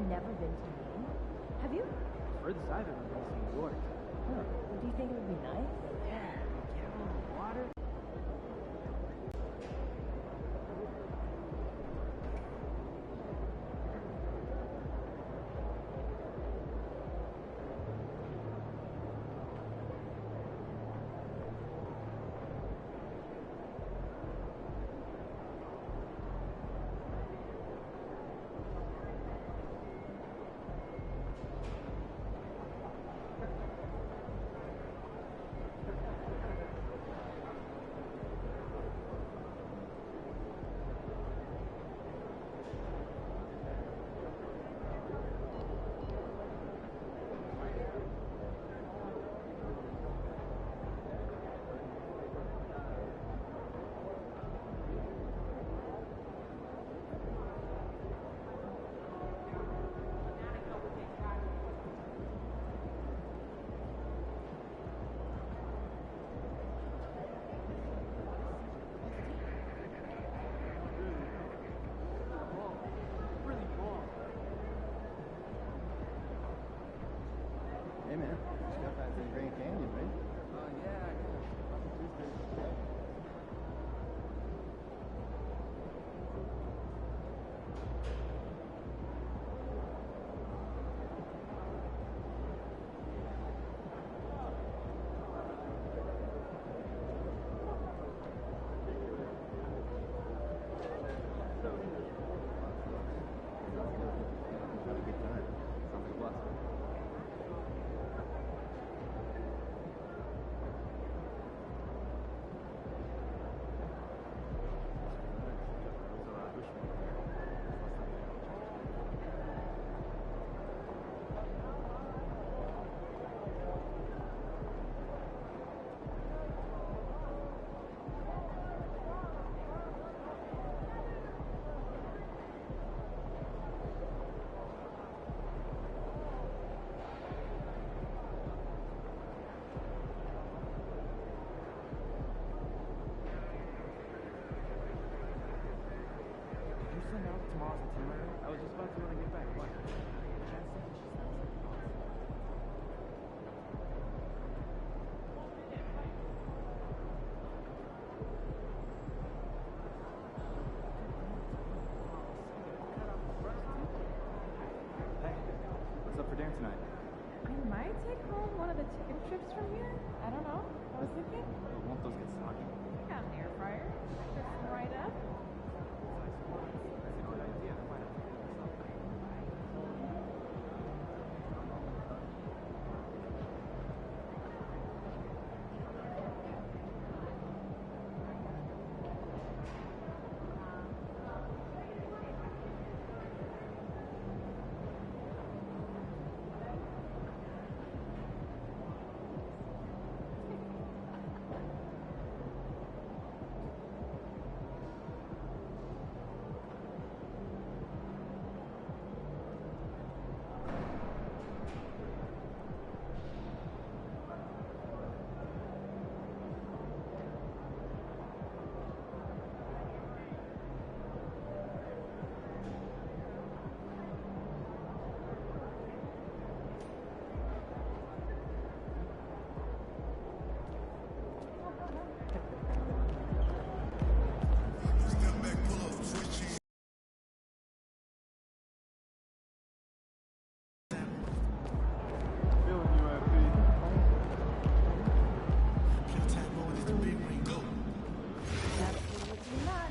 never been to Maine? Have you? Furthest I've ever been is New York. Huh. Do you think it would be nice? Yeah, camel in the water. Hey man, just got back to the Grand Canyon, right? Yeah, I guess. Have a good time. Sounds like a blast. Did you send out tomorrow's itinerary? I was just about to when I get back. What? Hey, what's up for dinner tonight? I might take home one of the chicken strips from here. I don't know. I was thinking. Won't those get soggy? I got an air fryer. Fix them right up. That's a good idea. I might have to do myself.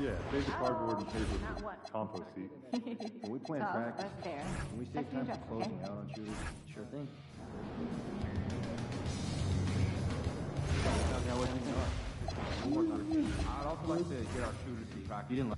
Yeah, save the cardboard and paper Not for what? compost heap. When we plan Tough, practice, but fair. when we That's save time your for job, closing okay? out on shooters, sure thing. I'd also like to get our shooters to practice. You didn't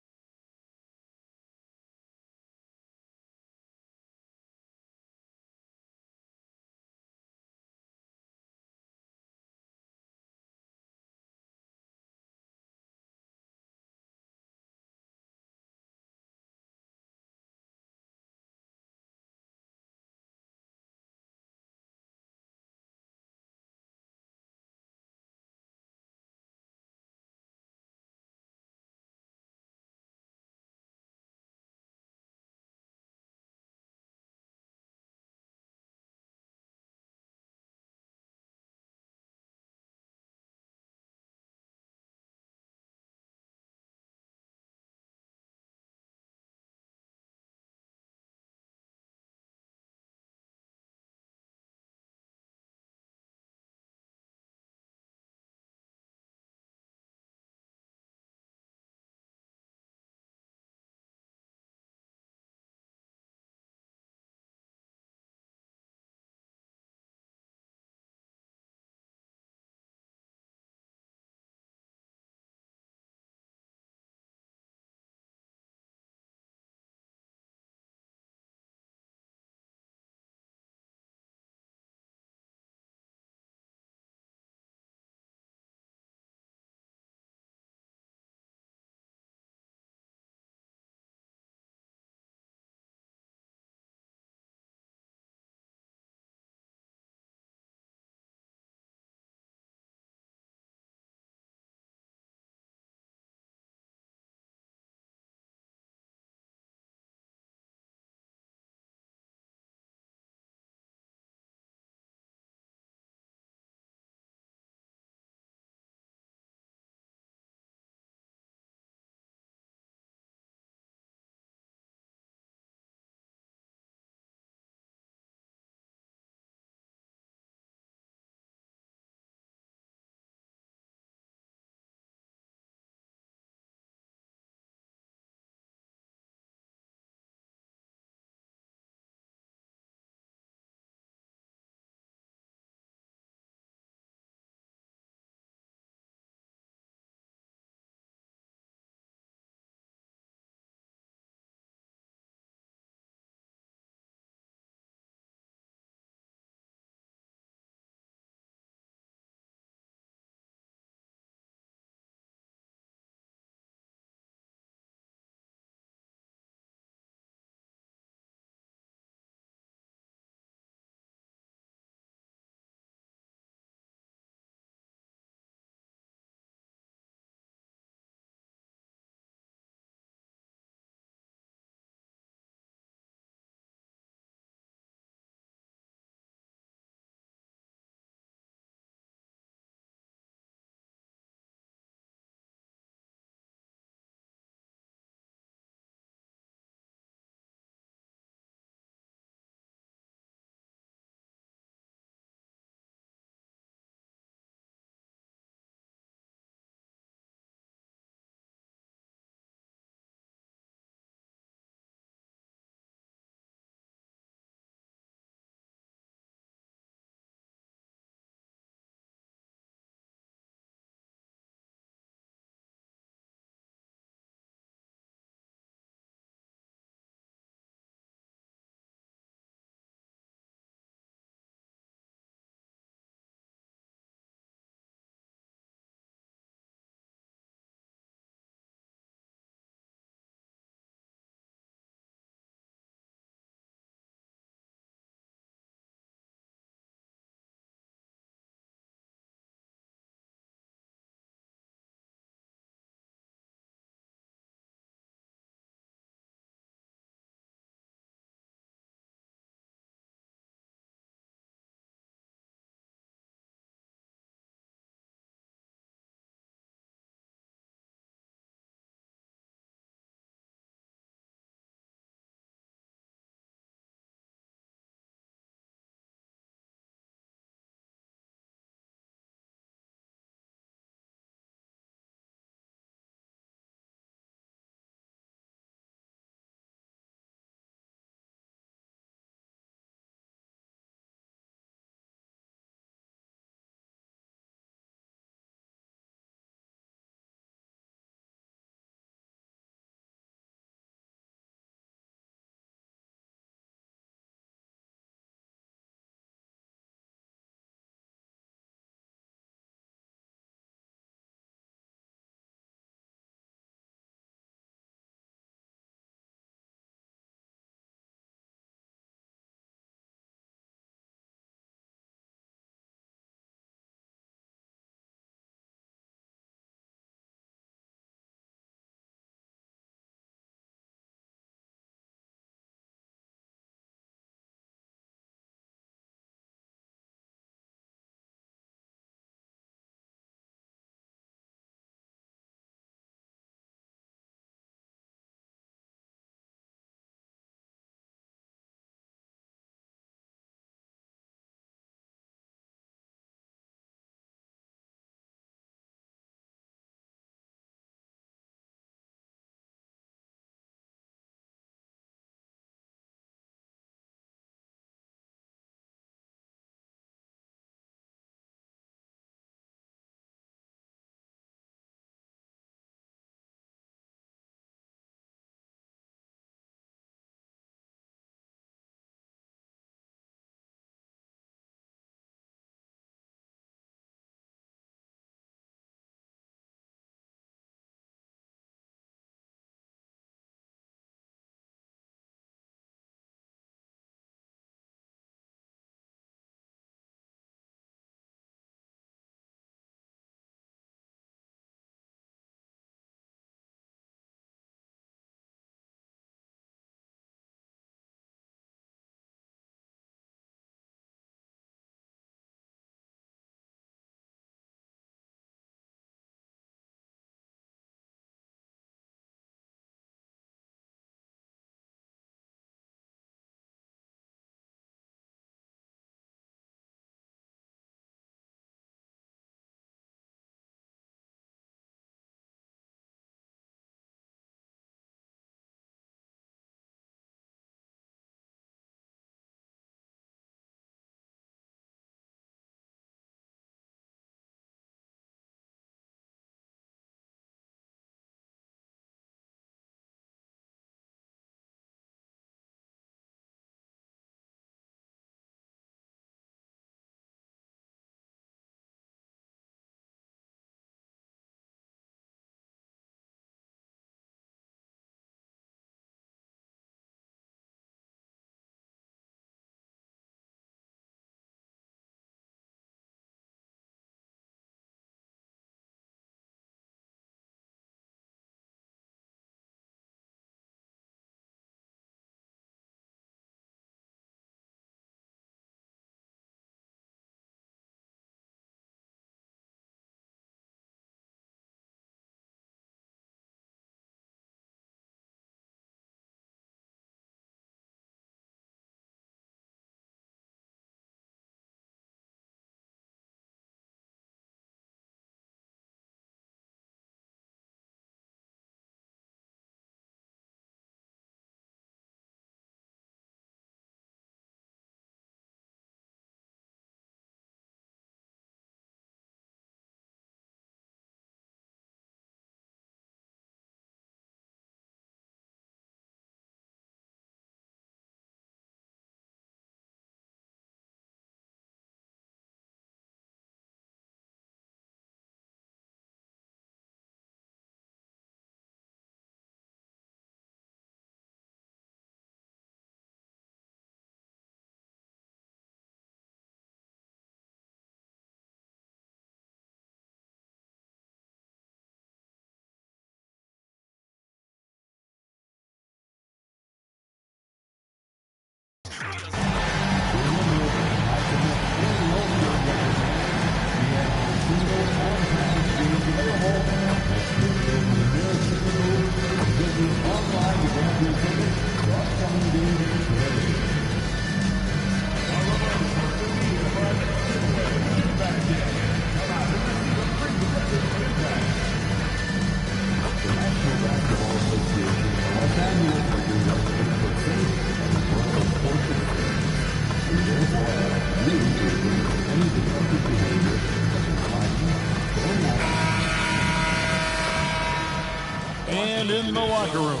And in the locker room,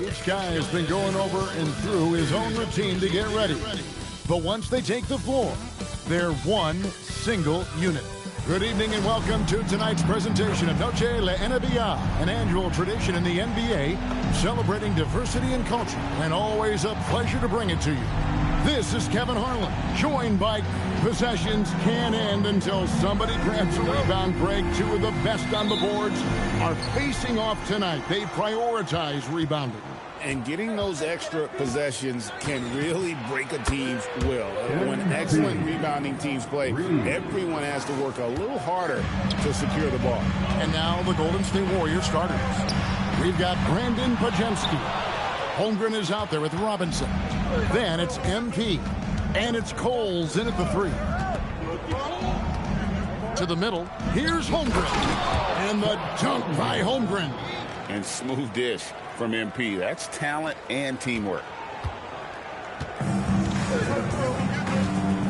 each guy has been going over and through his own routine to get ready. But once they take the floor, they're one single unit. Good evening and welcome to tonight's presentation of Noche la NBA, an annual tradition in the NBA celebrating diversity and culture, and always a pleasure to bring it to you. This is Kevin Harlan, joined by possessions can't end until somebody grabs a rebound break. Two of the best on the boards are facing off tonight. They prioritize rebounding. And getting those extra possessions can really break a team's will. When excellent rebounding teams play, everyone has to work a little harder to secure the ball. And now the Golden State Warriors starters. We've got Brandon Pajemski. Holmgren is out there with Robinson. Then it's MP. And it's Coles in at the three. To the middle. Here's Holmgren. And the dunk by Holmgren. And smooth dish from MP. That's talent and teamwork.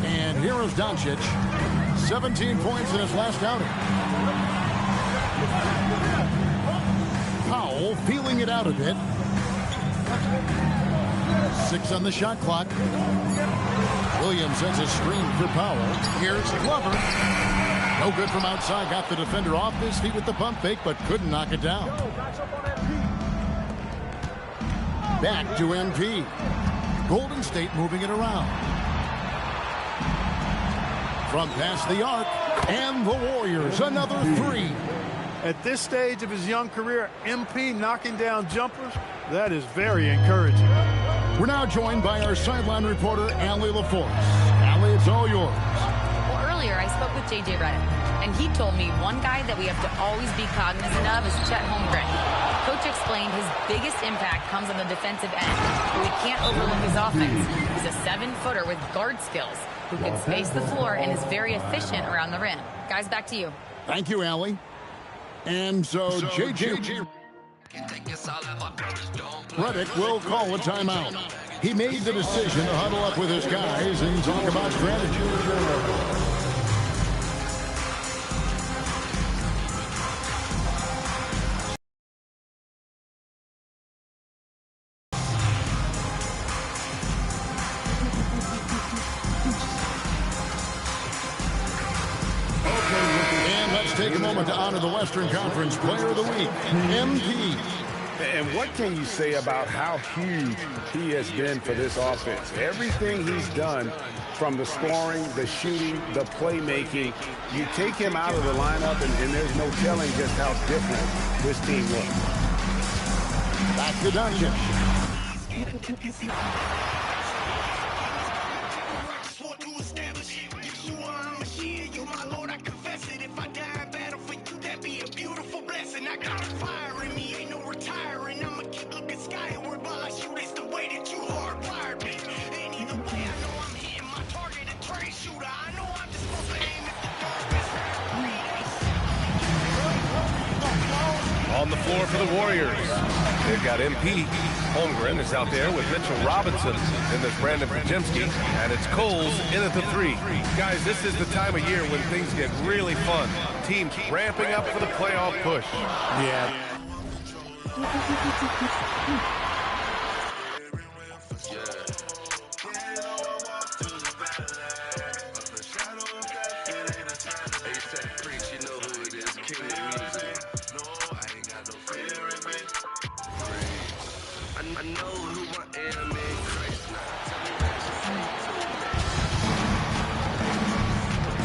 And here is Doncic. 17 points in his last outing. Powell feeling it out a bit. 6 on the shot clock. Williams sends a screen for Powell. Here's Glover. No good from outside. Got the defender off his feet with the pump fake, but couldn't knock it down. Back to MP. Golden State moving it around. From past the arc. And the Warriors, another three. At this stage of his young career, MP knocking down jumpers, that is very encouraging. We're now joined by our sideline reporter, Allie LaForce. Allie, it's all yours. Well, earlier I spoke with J.J. Redick, and he told me one guy that we have to always be cognizant of is Chet Holmgren. Coach explained his biggest impact comes on the defensive end, but we can't overlook his offense. He's a 7-footer with guard skills who can space the floor and is very efficient around the rim. Guys, back to you. Thank you, Allie. And so J.J. Redick will call a timeout. He made the decision to huddle up with his guys and talk about strategy. Take a moment to honor the Western Conference Player of the Week, MP. And what can you say about how huge he has been for this offense? Everything he's done, from the scoring, the shooting, the playmaking, you take him out of the lineup and there's no telling just how different this team looks. Back to Doncic. I got fire in me, ain't no retiring. I'ma keep looking skyward while I shoot. It's the way that you hardwired me. And either way, I know I'm hitting my target, a trade shooter. I know I'm just supposed to aim at the darkest. On the floor for the Warriors, they've got MP. Holmgren is out there with Mitchell Robinson. Then there's Brandon Pajemski, and it's Coles in at the three. Guys, this is the time of year when things get really fun. Teams ramping up for the playoff push. Yeah.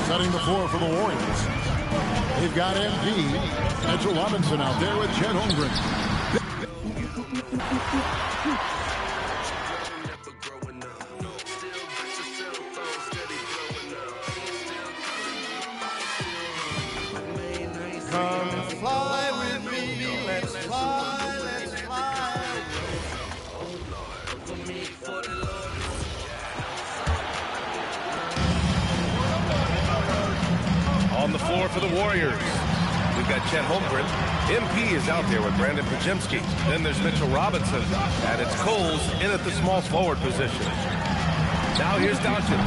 Setting the floor for the Warriors. They've got MP. Mitchell Robinson out there with Chet Holmgren. Come fly with me, let's fly, let's fly. On the floor for the Warriors, we've got Chet Holmgren. MP is out there with Brandon Pajemski. Then there's Mitchell Robinson, and it's Coles in at the small forward position. Now here's Doncic.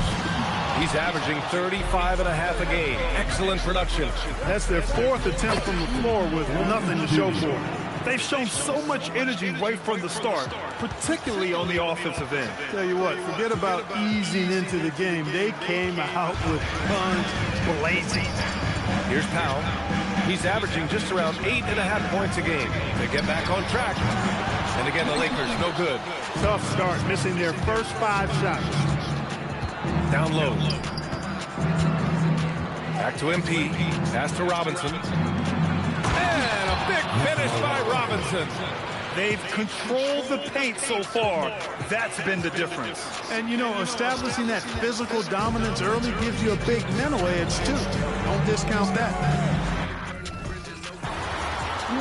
He's averaging 35.5 a game. Excellent production. That's their 4th attempt from the floor with nothing to show for it. They've shown so much energy right from the start, particularly on the offensive end. Tell you what, forget about easing into the game. They came out with guns blazing. Here's Powell. He's averaging just around 8.5 points a game. They get back on track. And again, the Lakers, no good. Tough start, missing their first 5 shots. Down low. Back to MP. Pass to Robinson. And a big finish by Robinson. They've controlled the paint so far. That's been the difference. And, you know, establishing that physical dominance early gives you a big mental edge, too. Don't discount that. I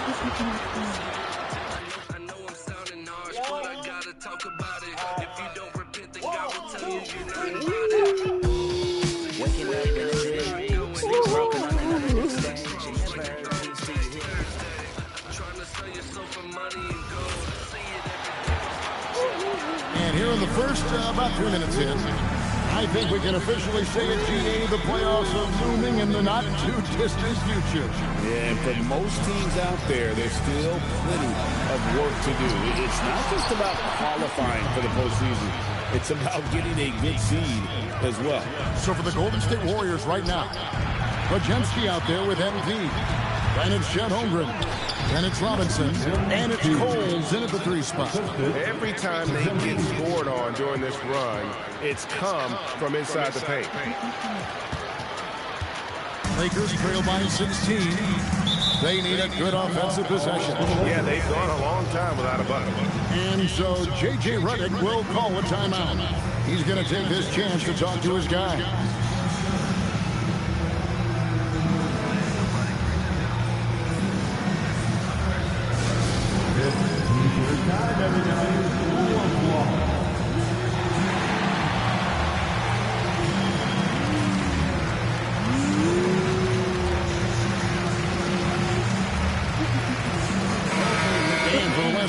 know I'm sounding harsh, but I gotta talk about it. If you don't repent, then God will tell you you're not about it. Waking up in the day, broken on another stage. Trying to sell yourself for money and gold. And here in the first, about 2 minutes in, I think we can officially say it, GA, the playoffs are looming in the not-too-distant future. Yeah, and for most teams out there, there's still plenty of work to do. It's not just about qualifying for the postseason. It's about getting a good seed as well. So for the Golden State Warriors right now, Pajemski out there with MP. And it's Chet Holmgren. And it's Robinson. And it's Coles in at the 3 spot. Every time they get scored on during this run, it's come from inside the paint. Lakers trail by 16. They need a good offensive possession. Yeah, they've gone a long time without a bucket. And so J.J. Redick will call a timeout. He's going to take this chance to talk to his guy.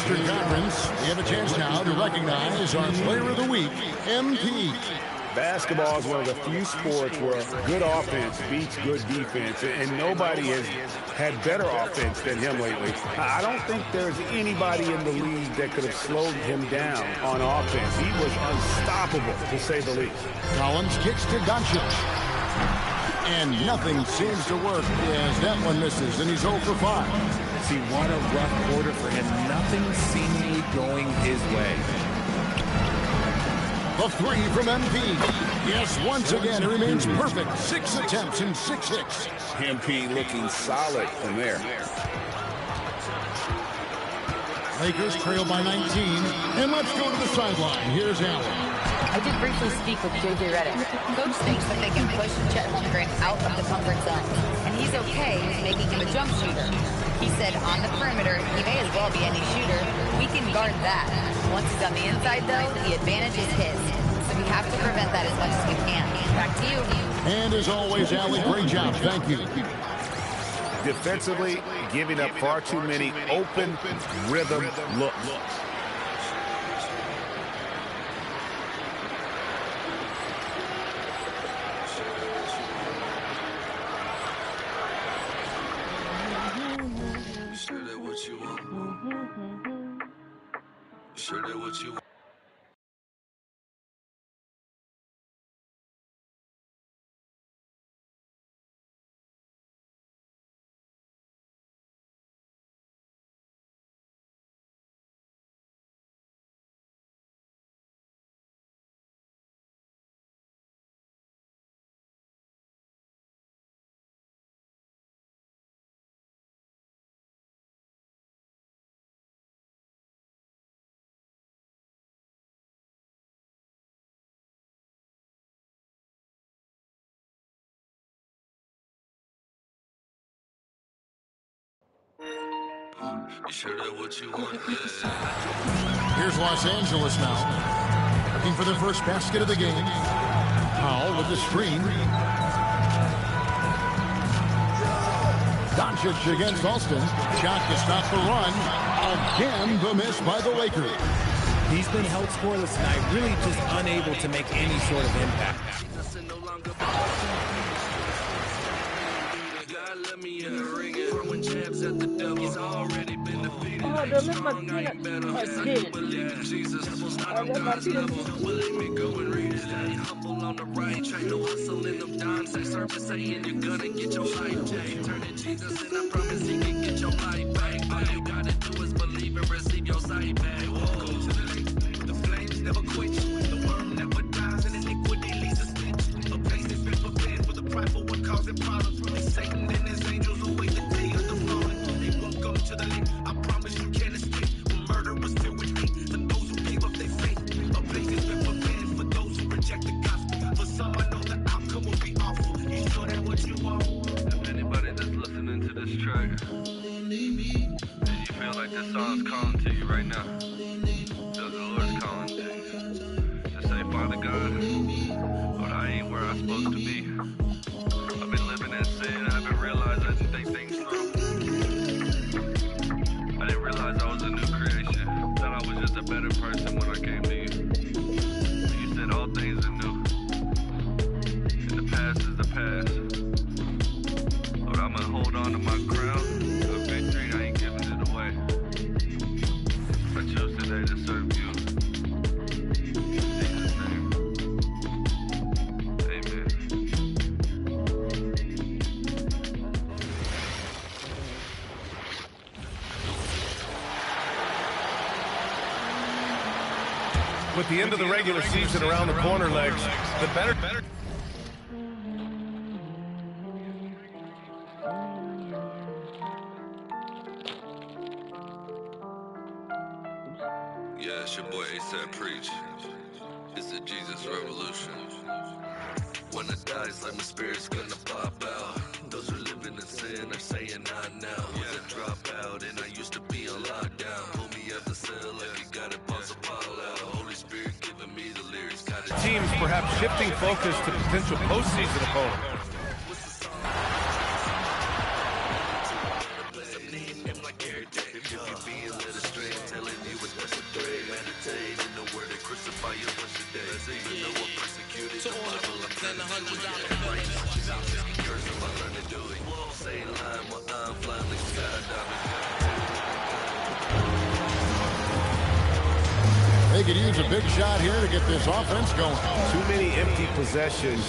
Conference, we have a chance now to recognize our Player of the Week, MP. Basketball is one of the few sports where good offense beats good defense, and nobody has had better offense than him lately. I don't think there's anybody in the league that could have slowed him down on offense. He was unstoppable, to say the least. Collins kicks to Doncic. And nothing seems to work as that one misses, and he's 0 for 5. See, what a rough quarter for him. Nothing seemingly going his way. A 3 from MP. Yes, once again, he remains perfect. 6 attempts and 6 hits. MP looking solid from there. Lakers trail by 19. And let's go to the sideline. Here's Allen. I did briefly speak with J.J. Redick. Coach thinks that they can push Chet Holmgren out of the comfort zone, and he's okay with making him a jump shooter. He said on the perimeter, he may as well be any shooter. We can guard that. Once he's on the inside, though, the advantage is his. So we have to prevent that as much as we can. Back to you. And as always, Allie, great job. Thank you. Defensively, giving up far too many open rhythm looks. Sure that what you want. Sure that what you want. You sure that what you want? Here's Los Angeles now. Looking for their first basket of the game. Powell with the screen. Doncic against Alston. Shot to stop the run. Again, the miss by the Lakers. He's been held scoreless tonight, really just unable to make any sort of impact. God let me in the ring. jabs at the devil. He's already been defeated. Oh, I don't ain't let my strong, I ain't peanut better. touch I it. believe in Jesus. Devil's not I on let my God's peanut. level. Well, let me go and read it. Stay humble on the right track. No hustling them dimes. Say service saying you're gonna get your life changed. Turn to Jesus and I promise he can get your life back. All you gotta do is believe and receive your sight back. Whoa. Go to the lake. The flames never quench. The worm never dies and iniquity leaves a stench. A place that's been prepared for the prideful one causing problems. Only Satan and his angels await the day of the fallen. They won't go to the lake. I promise you can't escape. Murder was filled with hate for those who gave up their faith. A place has been prepared for those who reject the gospel. For some, I know the outcome will be awful. You sure that what you want? If anybody that's listening to this track, and you feel like this song's calling to you right now, the Lord's calling to you. Just say, Father God, Lord, I ain't where I'm supposed to be. I've been living in sin. I haven't realized I didn't think things through. I didn't realize I was a new creation. Thought I was just a better person when I came to you. But you said all things are new. And the past is the past. Lord, I'm gonna hold on to my crown of victory. I ain't giving it away. I choose today to serve you. In Jesus' name. Amen. With the end of the regular season around the corner, legs, the better. Yeah, it's your boy ASAP Preach. It's the Jesus Revolution. When I die, it's like my spirit's gonna pop out. Those who living in sin are saying not now. Was a dropout and I used to be on lockdown. Pull me out the cell like you got it, Apostle Paul out. Holy Spirit giving me the lyrics. Teams perhaps shifting focus to potential postseason opponents. They could use a big shot here to get this offense going. Too many empty possessions.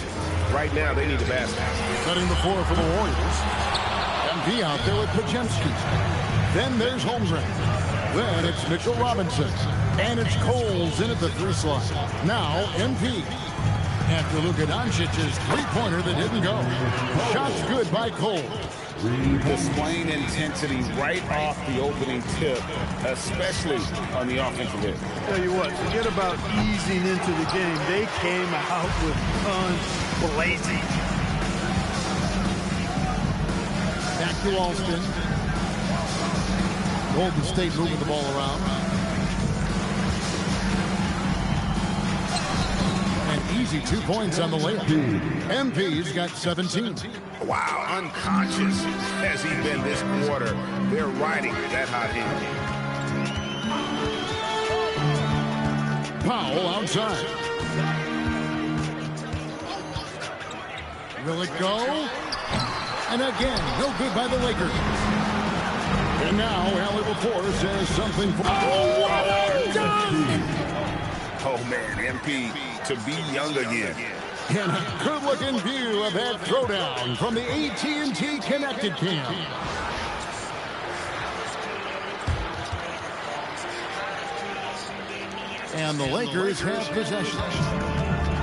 Right now, they need a basket. Setting the floor for the Warriors. MP out there with Pajemski. Then there's Holmgren. Then it's Mitchell Robinson. And it's Coles in at the 3 slot. Now MP. After Luka Doncic's three-pointer that didn't go. Shots good by Coles. Displaying intensity right off the opening tip, especially on the offensive end. Tell you what, forget about easing into the game. They came out with guns blazing. Back to Alston. Golden State moving the ball around. An easy 2 points on the layup. MP's got 17. Wow, unconscious has he been this quarter. They're riding that hot hand. Powell outside. Will it go? And again, no good by the Lakers. And now, Allie Laporte says something for... Oh, what a dunk! Oh, man, MP to be young again. And a good-looking view of that throwdown from the AT&T Connected Cam. And the Lakers have possession.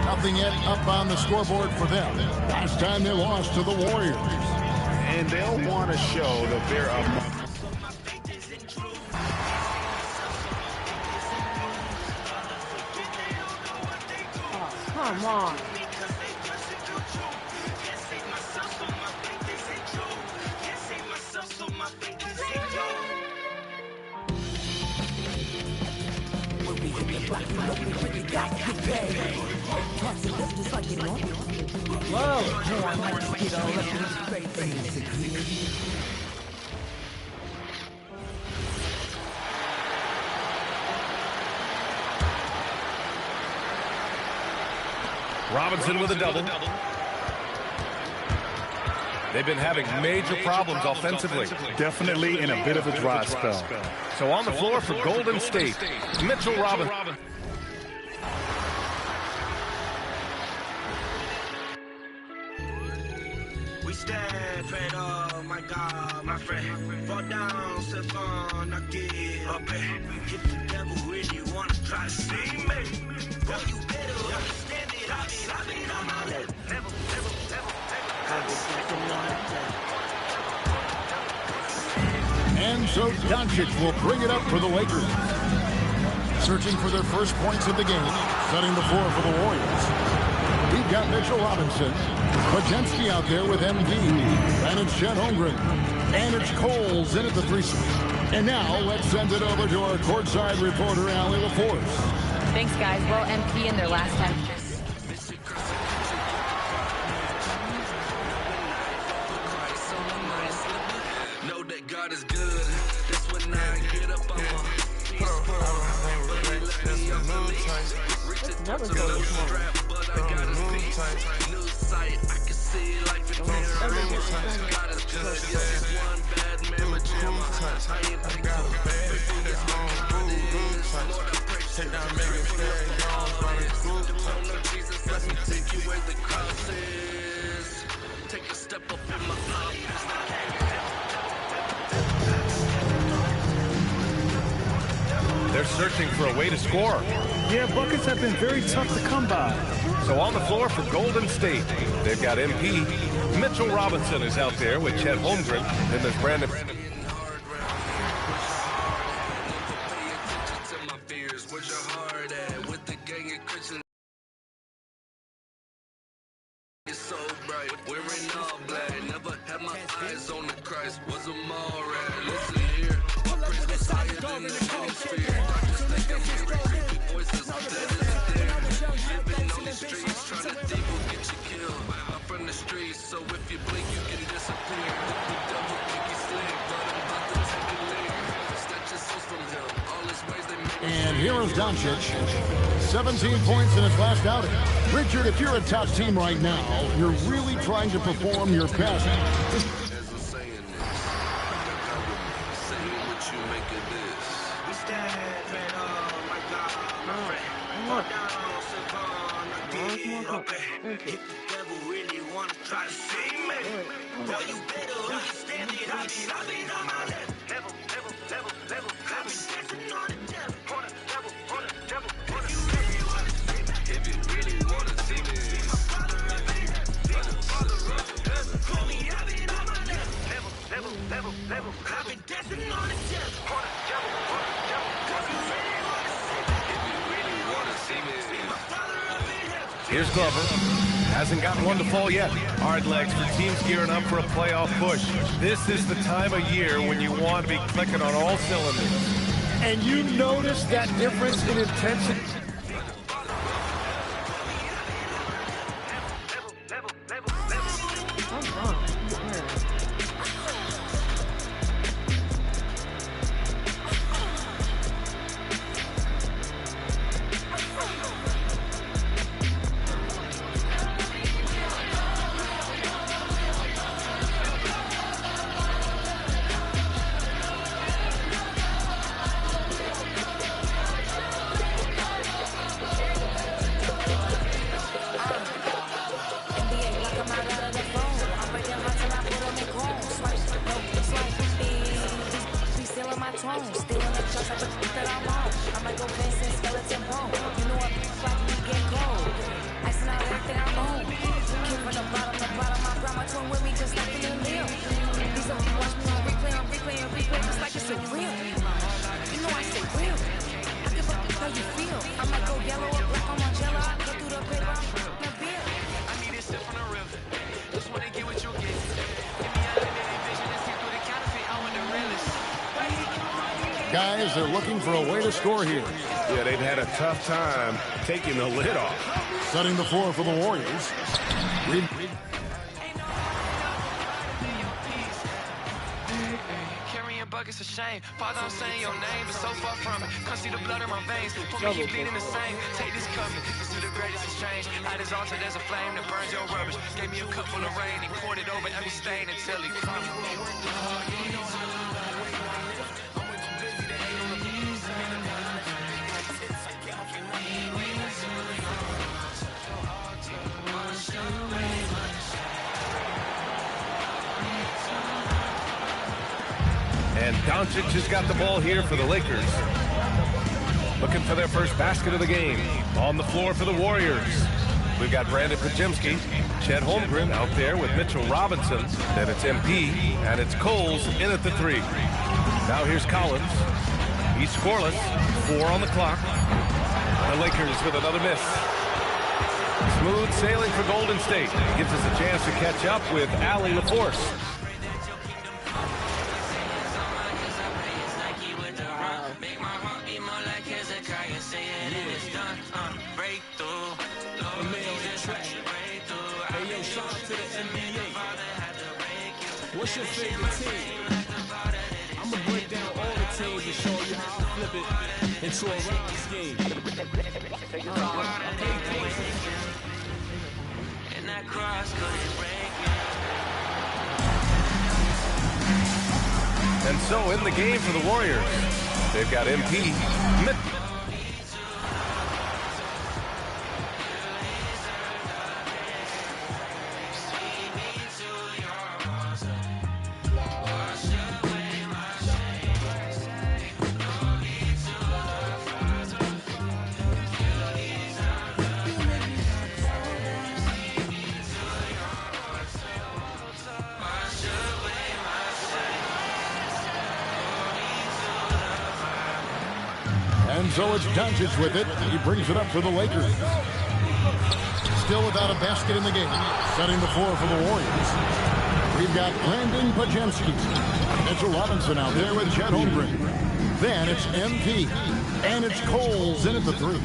Nothing yet up on the scoreboard for them. Last time they lost to the Warriors. And they'll want to show that they're a... Come on. Robinson with a double. They've been having major problems offensively. Definitely in a bit of a dry spell. So on the floor for Golden State, Mitchell Robinson. We step at my God, my friend. Fall down, step on, I get up. If the devil really wanna try to see me, well, you better understand it. I've been on my level. And so Doncic will bring it up for the Lakers. Searching for their first points of the game, setting the floor for the Warriors. We've got Mitchell Robinson, Pajemski out there with MD, and it's Chet Holmgren, and it's Coles in at the 3 spot. And now let's send it over to our courtside reporter, Allie LaForce. Thanks, guys. Well, MP in their last time. Know that God is good. That's when I get up on my strap, but I got his peace. New sight, I can see life in terror. God is good, yeah, he's one bad man, but I ain't picked up bad. That's my God is. Lord, I pray take down Jesus, let me take you where the cross is. Take a step up in my office. They're searching for a way to score. Yeah, buckets have been very tough to come by. So on the floor for Golden State, they've got MP. Mitchell Robinson is out there with Chet Holmgren. Then there's Brandon. It's so bright, we're in all black. Never had my eyes on the Christ, was a Moran. Listen here, my praise was higher than the hemisphere. Darkness think I'm hearing creepy voices, that isn't there. Living on the streets, trying to thief will get you killed. I'm from the streets, so if you blink, you can disappear. The devil think he's slick, but I'm about to take a lick. Snatch your souls from him, all his ways they make. And here is Doncic. 17 points in his last outing. Richard, if you're a top team right now, you're really trying to perform your best. As I'm saying this, say what you make of this. We stand at my God, my friend. Fall down, step on, I get up. If the devil really wanna try to see me, well, you better understand it. I've been on my level. I've been dancing on the devil. If you really wanna see me, my Father up in heaven. Call me, I've been on my level. I've been dancing on the devil. If you really wanna see me, my Father up in heaven. Here's Glover. Hasn't gotten one to fall yet. Hard legs for teams gearing up for a playoff push. This is the time of year when you want to be clicking on all cylinders. And you notice that difference in intensity. Guys, they're looking for a way to score here. Yeah, they've had a tough time taking the lid off. Setting the floor for the Warriors. bucket's a shame. Father, I'm saying your name, but so far from it. Can't see the blood in my veins. For me, keep bleeding the same. Take this covenant. Let's do the greatest exchange. At his altar, there's a flame that burns your rubbish. Gave me a cup full of rain. He poured it over every stain until he crumbled. And Doncic has got the ball here for the Lakers. Looking for their first basket of the game. On the floor for the Warriors. We've got Brandon Pajemski, Chet Holmgren out there with Mitchell Robinson. Then it's MP, and it's Coles in at the 3. Now here's Collins. He's scoreless. 4 on the clock. The Lakers with another miss. Smooth sailing for Golden State. Gives us a chance to catch up with Allie LaForce. What's your favorite team? I'm gonna break down all the teams and show you how to flip it into a rhyme scheme. And that cross couldn't break it. And so in the game for the Warriors, they've got MP. And so it's Doncic with it. He brings it up for the Lakers. Still without a basket in the game. Setting the floor for the Warriors. We've got Brandon Pajemski. Mitchell Robinson out there with Chet Holmgren. Then it's MP. And it's Coles in at the 3.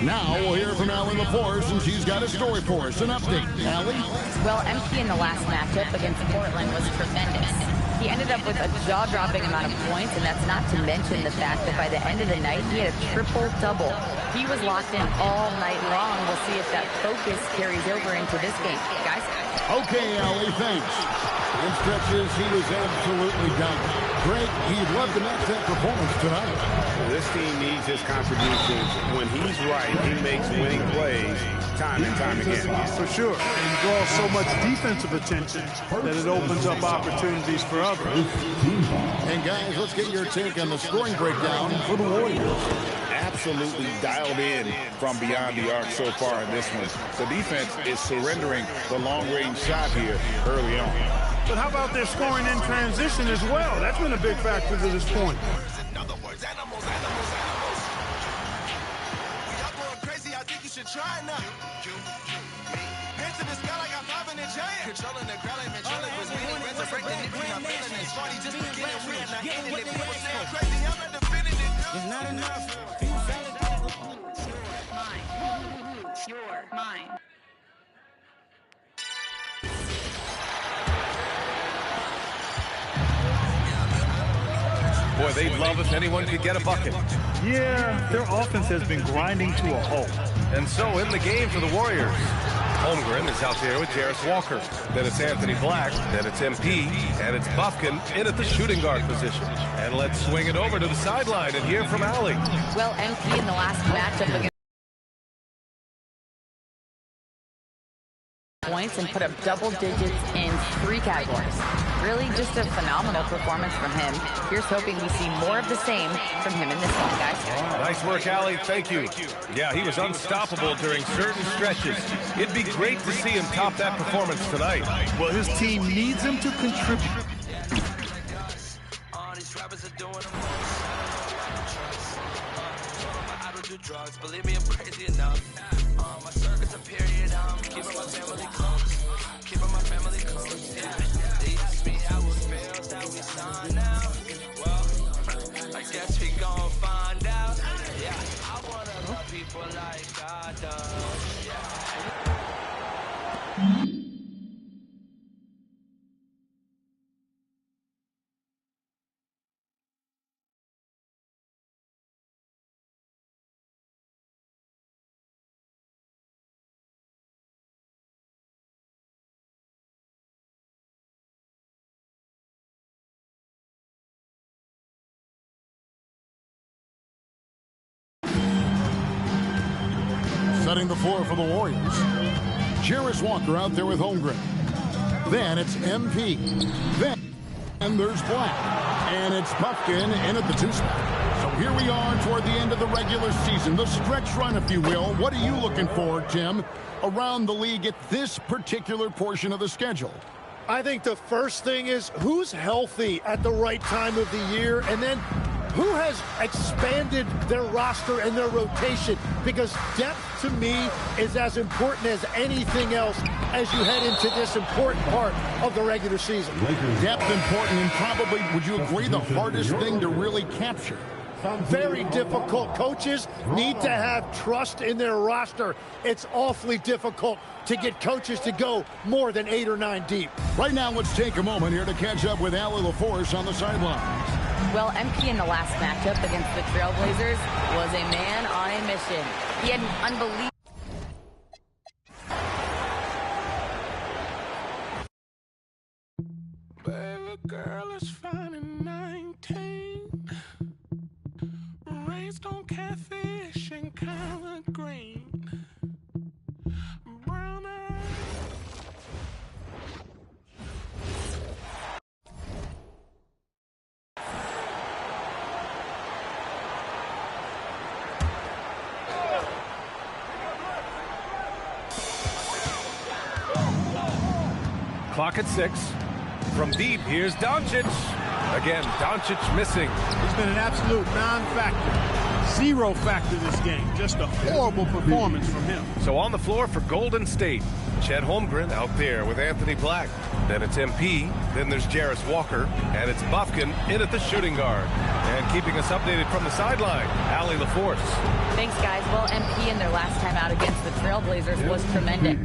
Now we'll hear from Allie LaForce, and she's got a story for us. An update. Allie? Well, MP in the last matchup against Portland was tremendous. He ended up with a jaw-dropping amount of points, and that's not to mention the fact that by the end of the night, he had a triple-double. He was locked in all night long. We'll see if that focus carries over into this game. Guys? Okay, Allie, thanks. In stretches, he was absolutely dominant. Great. He'd love to match that performance tonight. This team needs his contributions. When he's right, he makes winning plays time and time again. For sure. And he draws so much defensive attention that it opens up opportunities for others. And guys, let's get your take on the scoring breakdown for the Warriors. Absolutely dialed in from beyond the arc so far in this one. The defense is surrendering the long-range shot here early on. But how about their scoring in transition as well? That's been a big factor to this point. In other words, animals. We all going crazy, I think you should try it now. Hands in the sky like I'm popping and giant. Controlling the crowd like Manchella was winning. Resurrecting it, I'm feeling it. Party just beginning, we are not ending it. People saying crazy, I'm not defending it. It's not enough. You're mine. Boy, they'd love if anyone could get a bucket. Yeah, their offense has been grinding to a halt. And so in the game for the Warriors, Holmgren is out there with Jarris Walker. Then it's Anthony Black. Then it's MP. And it's Buffkin in at the shooting guard position. And let's swing it over to the sideline and hear from Allie. Well, MP in the last matchup against points and put up double digits in 3 categories. Really just a phenomenal performance from him. Here's hoping we see more of the same from him in this one, guys. Nice work, Allie. Thank you. Yeah, he was unstoppable during certain stretches. It'd be great to see him top that performance tonight. Well, his team needs him to contribute. All these rappers are doing them. I don't do drugs, believe me, I'm crazy enough. My circuit's a period, I'm keeping my family close. Keeping my family close, yeah. They ask me how it feels that we signed out. Well, I guess we gon' find out. Yeah, I wanna love people like God does, yeah. Setting the floor for the Warriors. Jarris Walker out there with Holmgren. Then it's MP. Then there's Black. And it's Puffkin in at the 2 spot. So here we are toward the end of the regular season. The stretch run, if you will. What are you looking for, Tim, around the league at this particular portion of the schedule? I think the first thing is who's healthy at the right time of the year, and then who has expanded their roster and their rotation, because depth to me is as important as anything else as you head into this important part of the regular season. Depth important, and probably, would you agree, the hardest thing to really capture? Very difficult. Coaches need to have trust in their roster. It's awfully difficult to get coaches to go more than 8 or 9 deep. Right now, let's take a moment here to catch up with Allie LaForce on the sidelines. Well, MP in the last matchup against the Trailblazers was a man on a mission. He had an unbelievable... Baby girl is fine and 19. Raised on catfish and collard green. Brown eyes. Clock at 6. From deep, here's Doncic. Again, Doncic missing. He's been an absolute non-factor. Zero factor this game. Just a horrible performance from him. So on the floor for Golden State, Chet Holmgren out there with Anthony Black. Then it's MP. Then there's Jarris Walker. And it's Buffkin in at the shooting guard. And keeping us updated from the sideline, Allie LaForce. Thanks, guys. Well, MP in their last time out against the Trailblazers was tremendous.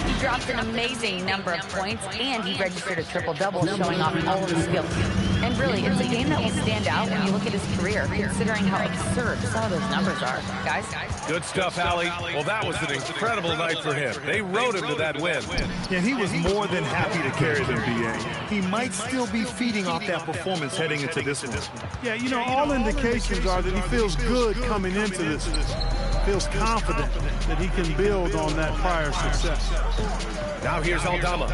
He dropped an amazing number of points, and he registered a triple-double, showing off all of his skills. And really, it's a game that will stand out when you look at his career, considering how absurd some of those numbers are. Guys? Good stuff, Allie. Well, that was an incredible night for him. They rode him to that win. Yeah, he was more than happy to carry them, B.A. He might still be feeding off that performance heading into this one. Yeah, you know, all indications are that he feels good coming into this. Feels confident that he can build on that prior success. Now here's Aldama.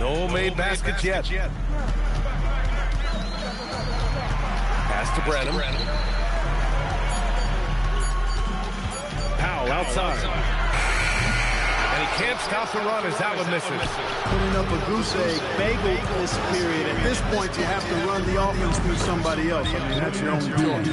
No made baskets yet. Pass to Branham. Powell outside. And he can't stop the run as that one misses. Putting up a goose egg bagel this period. At this point, you have to run the offense through somebody else. I mean, that's your only choice.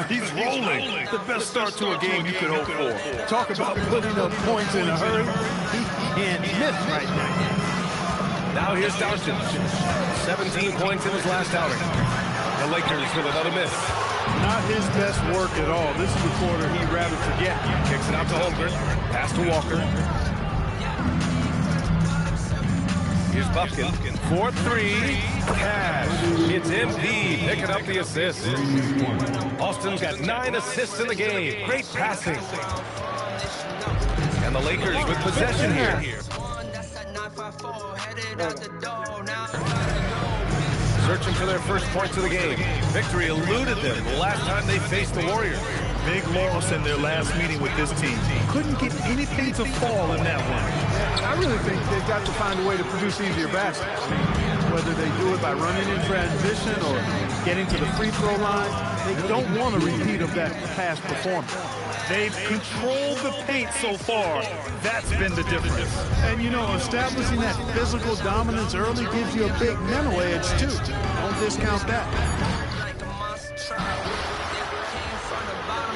He's rolling. The best start to a game you could hope for. Talk about putting up points in a hurry. He can't miss right now. Now here's Doncic. 17 points in his last outing. The Lakers with another miss. Not his best work at all. This is the quarter he'd rather forget. Kicks it out to Holmgren. Pass to Walker. Here's Buffkin. 4-3. Cash. It's MP picking up the assist. Austin's got 9 assists in the game. Great passing. And the Lakers with possession here. Searching for their first points of the game. Victory eluded them the last time they faced the Warriors. Big loss in their last meeting with this team. Couldn't get anything to fall in that one. I really think they've got to find a way to produce easier baskets. Whether they do it by running in transition or getting to the free throw line, they don't want a repeat of that past performance. They've controlled the paint so far. That's been the difference. And, you know, establishing that physical dominance early gives you a big mental edge, too. Don't discount that.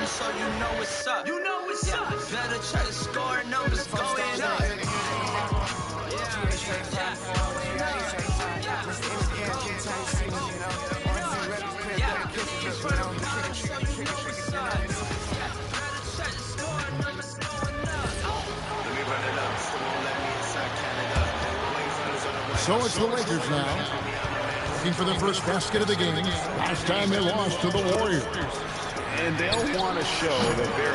So you know what's up. You know what's up. Better try to score numbers going up. So it's the Lakers now, looking for their first basket of the game. Last time they lost to the Warriors. And they'll want to show that they're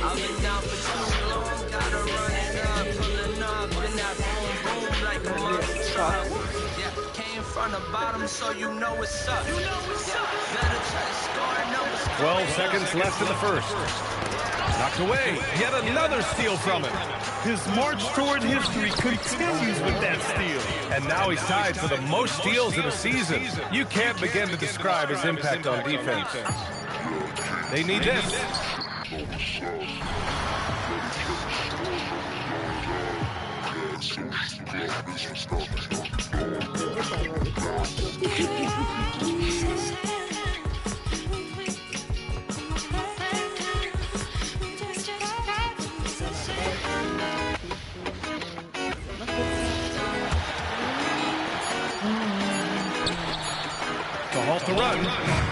I've been down for too long, gotta run it up, pulling up in that boom boom like a monster truck. Yeah, came from the bottom, so you know what's up. You know what's up. Better try to score numbers. 12 seconds left in the first. Knocked away. Yet another steal from him. His march toward history continues with that steal. And now he's tied for the most steals in a season. You can't begin to describe his impact on defense. They need this. To halt the run.